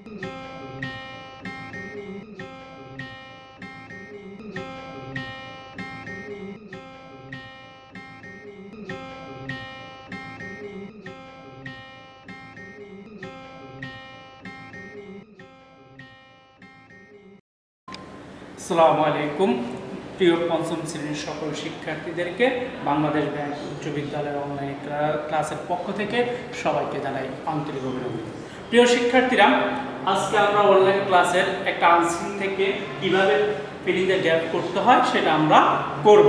আসসালামু আলাইকুম প্রিয় পঞ্চম শ্রেণীর সকল শিক্ষার্থীদেরকে বাংলাদেশ ব্যাংক উচ্চ বিদ্যালয়ের অনলাইন ক্লাসের পক্ষ থেকে সবাইকে জানাই আন্তরিক অভিনন্দন। প্রিয় শিক্ষার্থীরা, আজকে আমরা অনলাইন ক্লাসের একটা আনসিন থেকে কিভাবে ফিলিং দ্য গ্যাপ করতে হয় সেটা আমরা করব।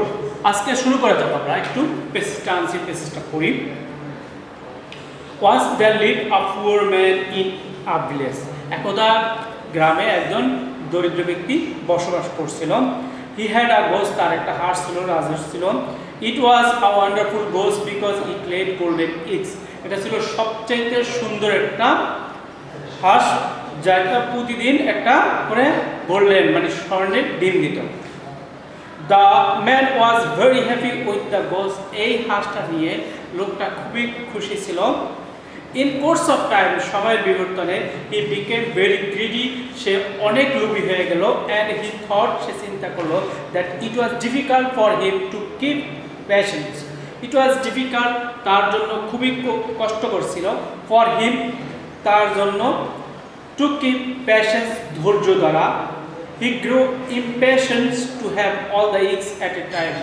আজকে শুরু করা যাক। আমরা একটু পেজটা আনসিন পেজটা পড়ি। Once there live a poor man in a village. একদা গ্রামে একজন দরিদ্র ব্যক্তি বসবাস করছিল। হি হ্যাড আ গোস্ট, তার একটা হাঁস ছিল, রাজহাঁস ছিল। It was a wonderful goose because it laid golden eggs. এটা ছিল সবচাইতে সুন্দর একটা হাঁস, যেটা প্রতিদিন একটা করে গোল্ডেন মানে স্বর্ণের ডিম দিত। The man was very happy with the ghost. এই হাঁসটা নিয়ে লোকটা খুবই খুশি ছিল। ইন কোর্স অফ টাইম, সময়ের বিবর্তনে হি বিকেম ভেরি গ্রিডি, সে অনেক লোভী হয়ে গেল। অ্যান্ড হি থট, সে চিন্তা করলো that it was difficult for him to keep patience. It was difficult, তার জন্য খুবই কষ্টকর ছিল। ফর হিম, তার জন্য টু কিপ প্যাশেন্স, ধৈর্য দ্বারা। He grow impatience to have all the eggs at a time.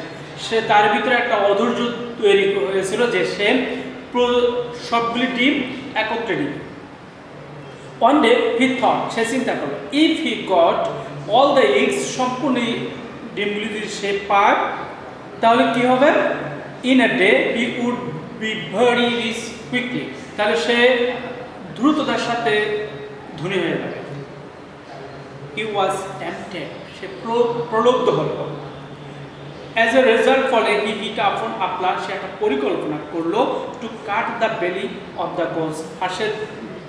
সে তার ভিতরে একটা অধৈর্য তৈরি হয়েছিল যে সে সবগুলি ডিম একত্রে দিবে। ওয়ান ডে হি থট, সে চিন্তা করলো, if he got all the eggs, সম্পূর্ণ ডিমগুলি যদি সে পায় তাহলে কি হবে? In a day he would be very rich quickly, তাহলে সে দ্রুততার সাথে ধনী হয়ে যাবে। হি ওয়াজ টেম্পটেড, সে প্রলুব্ধ হলো। অ্যাজ এ রেজাল্ট, ফলে হি হিট আপন আ প্ল্যান, সে একটা পরিকল্পনা করলো to cut the belly of the goose, হাঁসের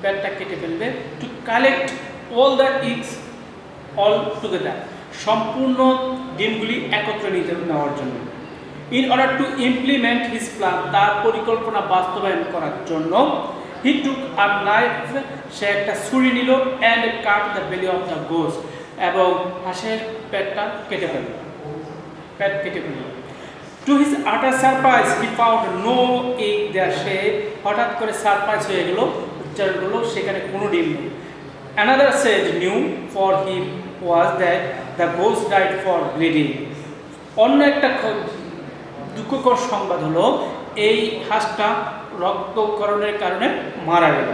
পেটটা কেটে ফেলবে। To collect all the eggs all together, সম্পূর্ণ ডিমগুলি একত্রে নেওয়ার জন্য। In order to implement his plan, তার পরিকল্পনা বাস্তবায়ন করার জন্য। হি টুক আ নাইফ, সে একটা ছুরি নিল। And cut the belly of the goose, এবং হাঁসের পেটটা কেটে ফেলল, পেট কেটে ফেলল। To his utter surprise, he found no egg there, সে হঠাৎ করে সারপ্রাইজ হয়ে গেল, উচ্চারণ করলো সেখানে কোনো ডিম নেই। Another sad news for him was that the goose died for bleeding. অন্য একটা দুঃখকর সংবাদ হলো এই হাঁসটা রক্তক্ষরণের কারণে মারা গেল।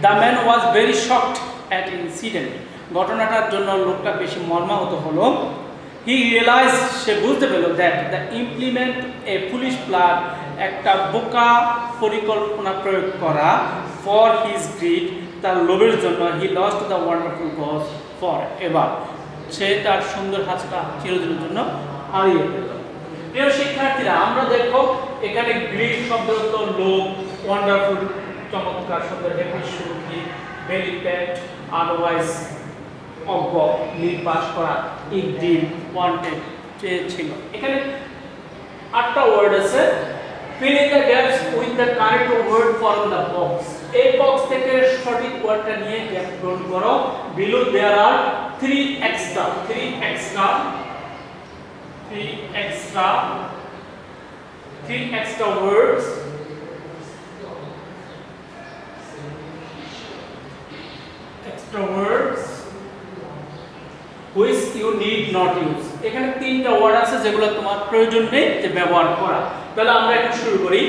The man was very shocked at incident, ঘটনাটার জন্য লোকটা বেশি মর্মাহত হলো। হি রিয়েলাইজ, সে বুঝতে পেল that the implement a foolish plan, একটা বোকা পরিকল্পনা প্রয়োগ করা। ফর হিজ গ্রিড, তার লোভের জন্য। He lost the wonderful goose forever, সে তার সুন্দর হাঁসটা চিরদিনের জন্য হারিয়ে ফেলল। প্রিয় শিক্ষার্থীরা, আমরা দেখো এখানে গ্রিড শব্দের অর্থ লোভ, ওয়ান্ডারফুল চমৎকার সুন্দর, হ্যাপি সুখী, ভেরি প্যাট, আদারওয়াইজ অজ্ঞ, নির্বাস করা, ইগডিম, ওয়ান্টেড, চেয়েছিল। এখানে 8টা ওয়ার্ড আছে। Fill in the gaps with the correct word from the box. এই বক্স থেকে সঠিক ওয়ার্ডটা নিয়ে গ্যাপ পূরণ করো। Below there are 3 extra words which you need not use. এখানে 3টা ওয়ার্ড আছে যেগুলো তোমার প্রয়োজন নেই যে ব্যবহার করা। তাহলে আমরা একটু শুরু করি।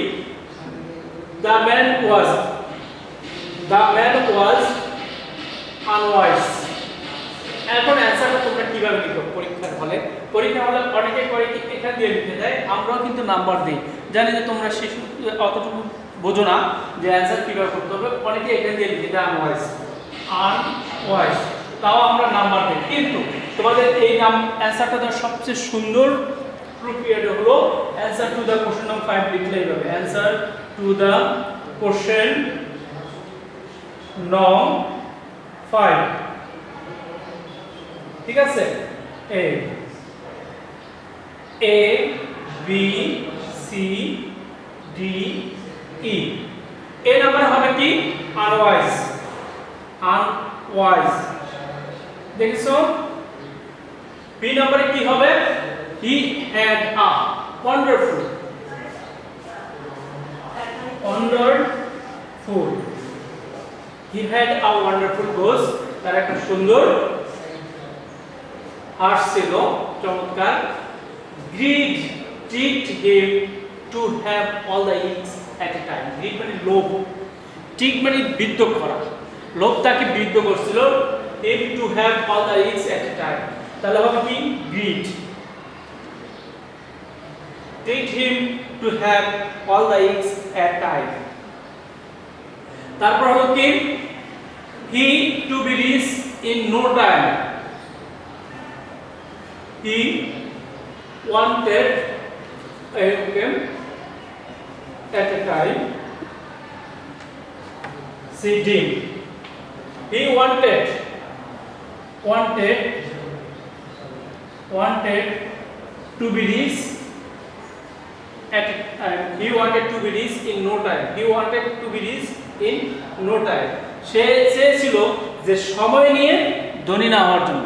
The man was unwise. এখন অ্যানসারটা তোমরা কিভাবে লিখো পরীক্ষার হলে? পরীক্ষা হলে অনেকে করে কি এখান দিয়ে লিখে দেয়, আমরাও কিন্তু নাম্বার দিই। জানি যে তোমরা শিশু অতটুকু বোঝো না যে অ্যানসার কিভাবে করতে হবে। অনেকে এখান দিয়ে লিখে দেয় আনওয়াইজ, তাও আমরা নাম্বার দিই। কিন্তু তোমাদের এই অ্যানসারটা দেওয়ার সবচেয়ে সুন্দর প্রক্রিয়া হলো answer to the question number 5 লিখলেই হবে। অ্যানসার টু দ্য কোশ্চেন নং 5, ঠিক আছে? A B C D E, এই নাম্বার হবে কি? আনওয়াইজ। আনওয়াইজ। দেখছো বি নম্বরে কি হবে? He had a wonderful, wonderful, he had a wonderful goose, তার একটা সুন্দর হার্স ছিল, চমৎকার। Greed tricked him to have all the eggs at a time. Grid মানে লোভ, ঠিক মানে বিদ্য করা, লোভ তাকে বিদ্য করছিল। him to have all the eggs at a time, তাহলে হবে কি? Grid. tricked him to have all the eggs at a time, তারপর হলো কি? he to be rich in no time, he wanted at a time, she did, he wanted to be rich at a time, he wanted to be rich in no time, he wanted to be rich in no time, সে চেয়েছিল যে সময় নিয়ে ধনী না হওয়ার জন্য,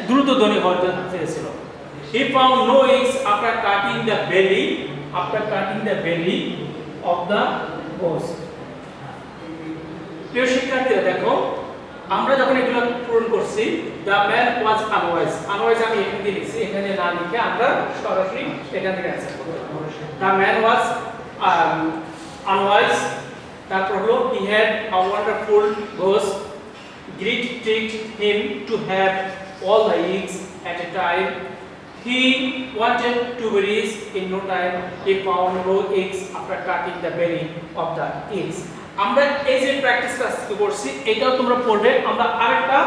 দ্রুত ধনী হওয়ার জন্য চেয়েছিল। he found no eggs after cutting the belly of the goose. প্রিয় শিক্ষার্থীরা দেখো, আমরা যখন এগুলো পূরণ করছি, the man was unwise, unwise আমি এখানে দিয়ে লিখছি, এখানে না লিখে আমরা সরাসরি এখান থেকে অ্যানসার করব। the man was unwise, তারপর হলো he had a wonderful goose, greed tricked him to have all the eggs at a time, he wanted to be rich in no time, he found no eggs after cutting the belly of the eggs. আমরা এই যে প্র্যাকটিসটা করছি, এটাও তোমরা পড়বে। আমরা আরেকটা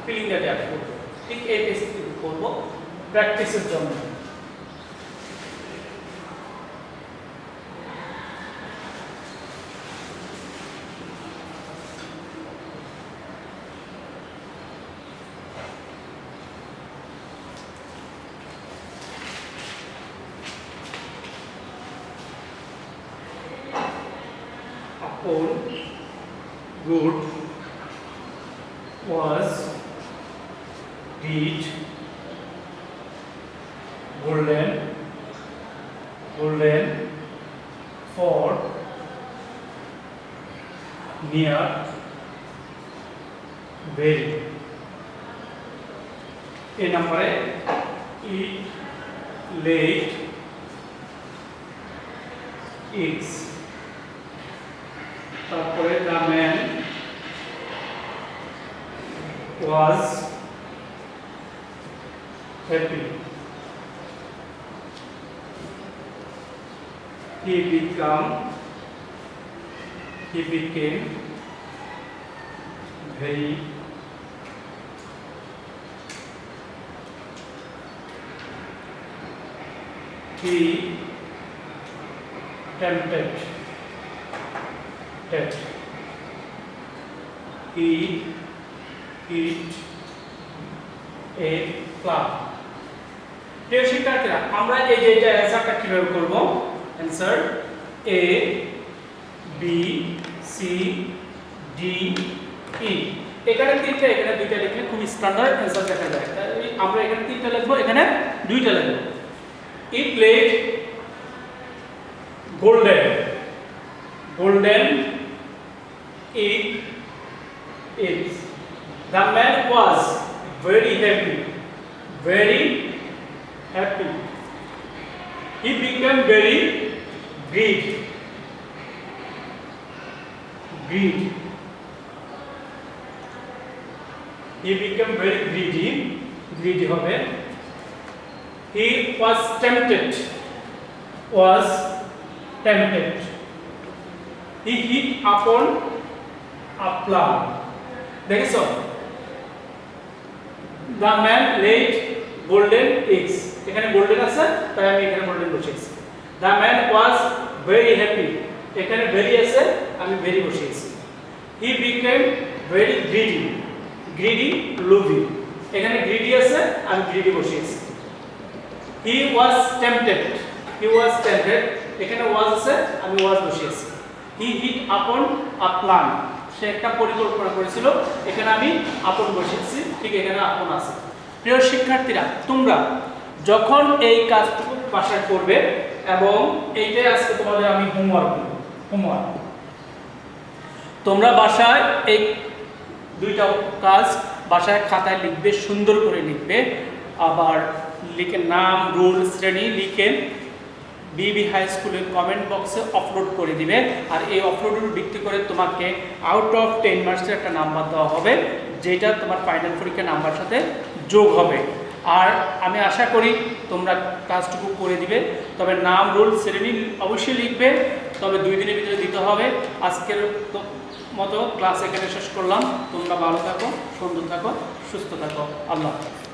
ফিলিং দিয়ে অ্যাড করব, ঠিক এই বেসিস করব প্র্যাকটিসের জন্য। Good was read golden for near very, a number it laid eggs, তারপরে the man was happy, he became very he tempted he eat a plum. প্রিয় শিক্ষার্থীরা, আমরা এই যে এটা অ্যানসারটা কিভাবে করব? Answer A B C D E, এখানে তিনটা, এখানে দুইটা লিখলে খুব স্ট্যান্ডার্ড অ্যানসার দেখা যায়। আমরা এখানে তিনটা লিখব, এখানে দুইটা লিখব। It laid golden eggs. The man was very happy. He became very greedy. He became very greedy হবে। He was tempted, he hit upon a plum. দেখেছো, the man laid golden eggs, এখানে গোল্ডেন আছে তাই আমি এখানে golden বসিয়েছি। the man was very happy, এখানে very আছে আমি very বসিয়েছি। he became very greedy লোভী, এখানে greedy আছে আমি greedy বসিয়েছি। he was tempted, এখানে was আছে আমি was বসিয়েছি। he hit upon a plum, সে একটা পরিকল্পনা করেছিল, এখানে আমি আপন বসেছি, ঠিক এখানে আপন আছে। প্রিয় শিক্ষার্থীরা, তোমরা যখন এই কাজটুকু বাসায় করবে, এবং এইটাই আজকে তোমাদের আমি হোমওয়ার্ক তোমরা বাসায় এই দুইটা কাজ বাসায় খাতায় লিখবে, সুন্দর করে লিখবে, আবার লিখে নাম, রোল, শ্রেণী লিখে বিবি হাই স্কুলের কমেন্ট বক্সে আপলোড করে দিবে। আর এই আপলোডের ভিত্তি করে তোমাকে আউট অফ 10 মার্কসের একটা নাম্বার দেওয়া হবে, যেটা তোমার ফাইনাল পরীক্ষার নাম্বার সাথে যোগ হবে। আর আমি আশা করি তোমরা কাজটুকু করে দিবে। তবে নাম, রোল, শ্রেণী অবশ্যই লিখবে, তবে 2 দিনের ভিতরে দিতে হবে। আজকের মতো ক্লাস এখানে শেষ করলাম। তোমরা ভালো থাকো, সুন্দর থাকো, সুস্থ থাকো। আল্লাহ হাফেজ।